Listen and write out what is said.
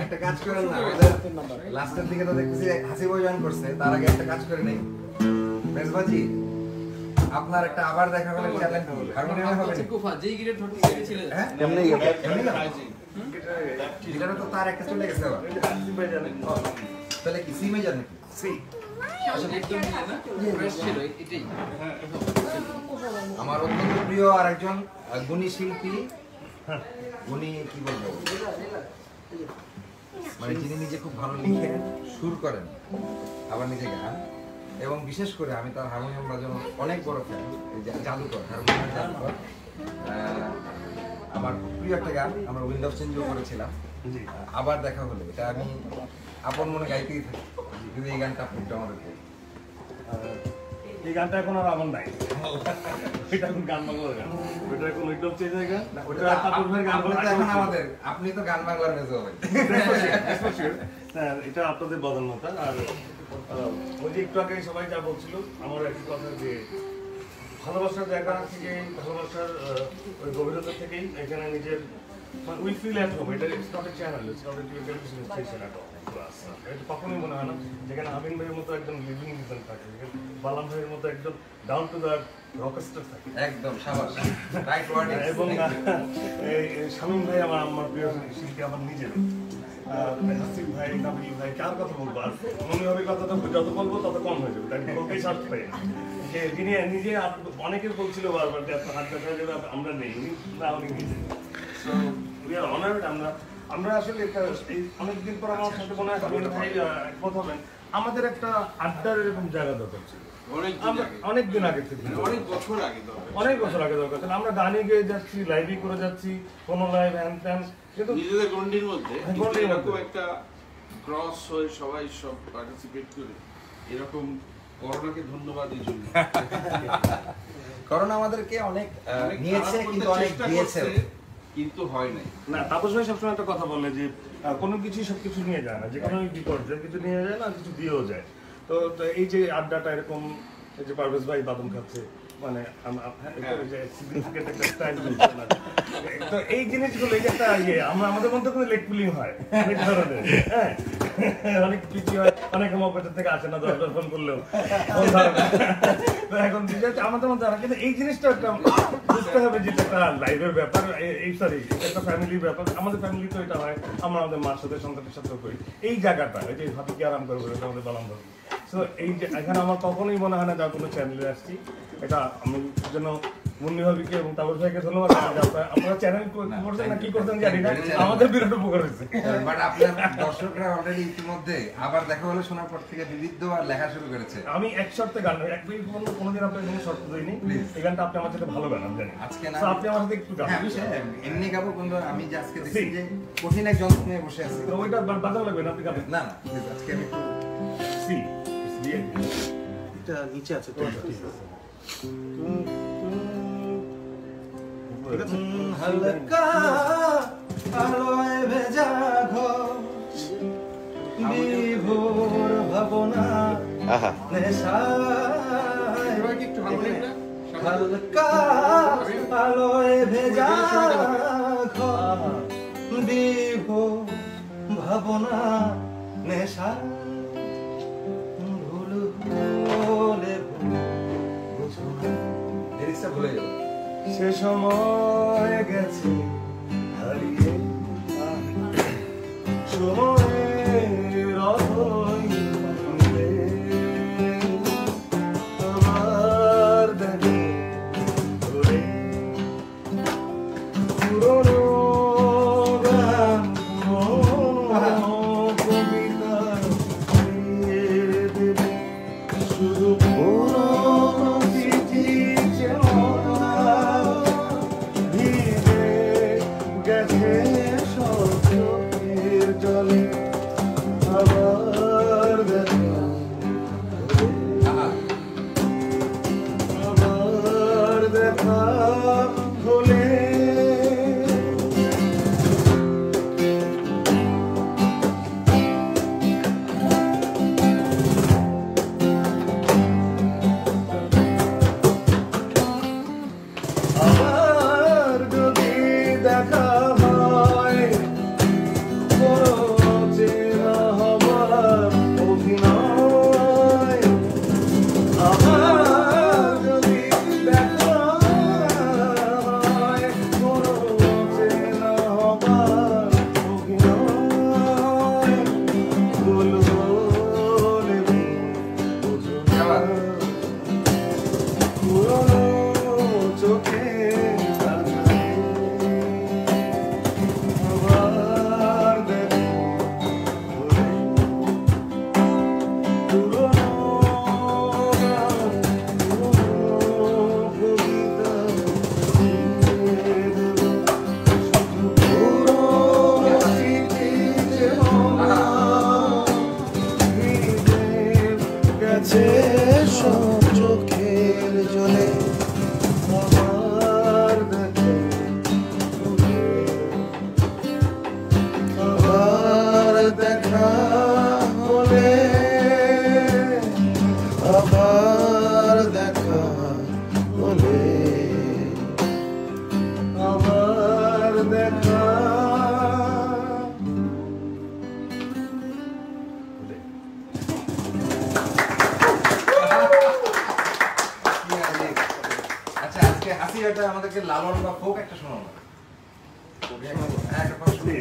একটা কাজ করেন না, আমাদের লাস্টের দিকে তো দেখতেছি হাসি বই জয়েন করছে, তার আগে একটা কাজ করে নেই। মেজবাজি, আপনার একটা আবার দেখা হলে চ্যালেঞ্জ হারমোনিয়ামে হবে না? কুফা যেই গিটার ধরতে গিয়েছিলেন হ্যাঁ এমনি এমনি না, গিটারে তো তার একটা চলে গেছে আবার। তাহলে কি সি মেজর নাকি? সি। একদম না ফ্রেশ ছিল এটাই। আমার অত্যন্ত প্রিয় আরেকজন গুণী শিল্পী, গুণী কি বলবো, মানে যিনি নিজে খুব ভালো লিখেন, সুর করেন, আবার নিজে গান, এবং বিশেষ করে আমি তার হারমোনিয়াম বাজানোর অনেক বড় ফ্যান। জাদুকর, হারমোনিয়াম জাদুকর আমার খুব প্রিয় একটা গান, আমরা উইন্ড অফ চেঞ্জও করেছিলাম। আবার দেখা হলে এটা আমি আপন মনে গাইতেই থাকি, কিন্তু এই গানটা আপনি একটু আমাদেরকে। এই গানটা এখন আর আমার নাই, এটা এখন গান বাংলার গান, ওটা এখন উইন্ড অফ চেঞ্জের গান, ওটা তাপস ভাইয়ের গান বলে এখন আমাদের, আপনি তো গান বাংলার মেজো ভাই। হ্যাঁ, এটা আপনাদের বদলতা। আর ওই যে একটু আগে সবাই যা বলছিল, আমার একটি কথা যে ভালোবাসার জায়গা থেকে, ভালোবাসার ওই গভীরতা থেকেই এখানে নিজের উই ফিল অ্যাট হোম। এটা it's not a channel, it's not a television station at all. এটা কখনোই মনে হয় না যেখানে আমিন ভাইয়ের মতো একজন লিভিং লিজেন থাকে, যেখানে বালাম ভাইয়ের মতো একজন ডাউন টু দ্য রকস্টার থাকে, একদম সাবাস, রাইট ওয়ার্ড। এবং শামীম ভাই আমার প্রিয় শিল্পী, আমার নিজের। হাসিফ ভাই, নাবিল ভাই, কার কথা বলবো? আর মনে হবে কথা তো যত বলবো তত কম হয়ে যাবে, তাই বলতেই সাহস পাই না। যে যিনি নিজে অনেকে বলছিল বারবার যে আপনার হাত দেখা যাবে, আমরা নেই, উনি না, উনি নিজে। So we are honoured. আমরা আসলে একটা অনেকদিন পর আমার সাথে মনে হয় ভাই একমত হবেন, আমাদের একটা আড্ডার এরকম জায়গা দরকার ছিল অনেকদিন আগে থেকে, অনেক বছর আগে দরকার ছিল। আমরা গানে গিয়ে যাচ্ছি, লাইভই করে যাচ্ছি, কোনো লাইভ হ্যান ত্যান, কিন্তু নিজেদের গন্ডির মধ্যে এরকম একটা ক্রস হয়ে সবাই সব পার্টিসিপেট করে, এরকম করোনাকে ধন্যবাদ এই জন্য। করোনা আমাদেরকে অনেক নিয়েছে, কিন্তু অনেক দিয়েছে, কিন্তু হয় নাই। না, তাপস ভাই সবসময় একটা কথা বলে যে কোনো কিছুই সবকিছু নিয়ে যায় না, যে কোনো বিপর্যয় কিছু নিয়ে যায় না, কিছু দিয়েও যায়। তো এই যে আড্ডাটা এরকম, এই যে পারভেজ ভাই বাদাম খাচ্ছে, মানে সিগনিফিকেন্ট একটা স্টাইল, তো এই জিনিসগুলো, এই যে একটা আমরা আমাদের মধ্যে কোনো লেগ পুলিং হয় অনেক ধরনের, হ্যাঁ, অনেক কিছু হয়, অনেক মপেটার থেকে আসে না, 10 ফোন করলেও। তো এখন আমাদের মধ্যে, কিন্তু এই জিনিসটা একটা বুঝতে হবে যে একটা লাইফের ব্যাপার, এই সরি একটা ফ্যামিলির ব্যাপার। আমাদের ফ্যামিলি তো এটা হয়, আমরা আমাদের মার সাথে, সন্তানের সাথেও করি। এই জায়গাটা, এই যে হাতে কি আরাম করবো, এটা আমাদের বালাম ধরবো। তো এই যে এখানে আমার কখনোই মনে হয় না যা কোনো চ্যানেলে আসছি, এটা আমি জন্য মুন্নি ভাবিকে এবং তাপস ভাইকে ধন্যবাদ। আপনারা চ্যানেল করছেন না কি করছেন জানি না, আমাদের বিরাট উপকার হয়েছে। বাট আপনার দর্শকরা অলরেডি ইতিমধ্যে আবার দেখা হলে শোনার পর থেকে বিবিধ আর লেখা শুরু করেছে। আমি এক শর্তে গান, এক মিনিট কোনোদিন আপনার কোনো শর্ত দিইনি, এই গানটা আপনি আমার সাথে ভালো গান, আমি জানি আজকে না, আপনি আমার সাথে একটু গান। এমনি গাবো, কিন্তু আমি যে আজকে দেখছি যে কঠিন এক যন্ত্র নিয়ে বসে আছি, তো ওইটা বাজানো লাগবে না, আপনি গাবেন। না না, আজকে আমি একটু সি এটা নিচে আছে তো, ঠিক আছে। হালকা আলোয় ভেজা ঘর, বিভোর ভাবনা নেশায়, হালকা আলোয় ভেজা ঘর, বিভোর ভাবনা নেশায়, ভুল হলে বুঝো না, লিরিক্সটা ভুলে যাবো। সে সময় গেছে হারিয়ে, সময়ের অথই মিলে, আমার দেখে ধরে পুরনো গান, পুরনো কবিতা দিয়ে দেবে, শুধু পুরনো চিঠি চেনা ভিজে গেছে সব চোখের জলে। আসি এটা আমাদেরকে লালন বা ফোক একটা শোনানো। হ্যাঁ, একটা কথা শুনি।